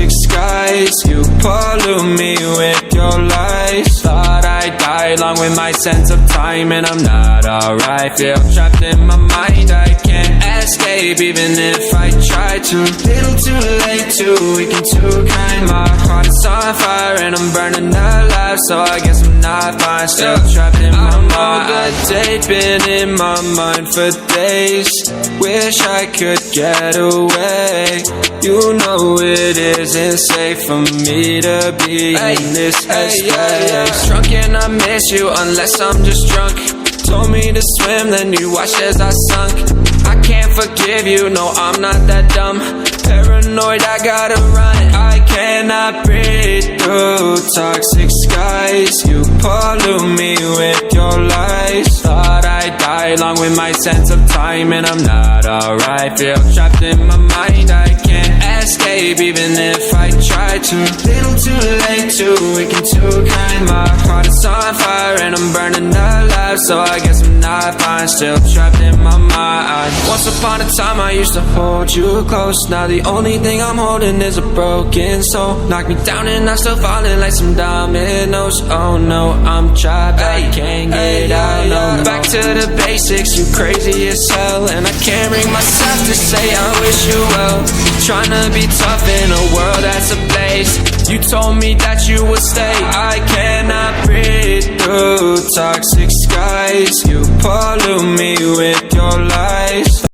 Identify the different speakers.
Speaker 1: toxic skies. You pollute me with your lies. Thought I'd die along with my sense of time, and I'm not alright. Feel trapped in my mind, I can't escape even if I try to. Little too late, too weak and too kind. My heart is on fire and I'm burning alive, so I guess I'm not fine. Still trapped in my mind. The date been in my mind for days. Wish I could get away. You know it isn't safe for me to be in this headspace. Drunk and I miss you unless I'm just drunk. Told me to swim, then you watched as I sunk. I can't forgive you, no I'm not that dumb. Paranoid, I gotta run. I cannot breathe through toxic skies. You pollute me with your lies. Thought I'd die along with my sense of time, and I'm not alright. Feel trapped in my mind, I can't escape even if I try to. Little too late, too weak and too kind. My heart is on fire and I'm burning alive, so I guess I'm not fine. Still trapped in my mind. Once upon a time I used to hold you close. Now the only thing I'm holding is a broken soul. Knock me down and I'm still falling like some dominoes. Oh no, I'm trapped, I can't get out, no. Back to the basics, you crazy as hell, and I can't bring myself to say I wish you well. Tryna be tough in a world that's ablaze. You told me that you would stay. I cannot breathe through toxic skies. You pollute me with your lies.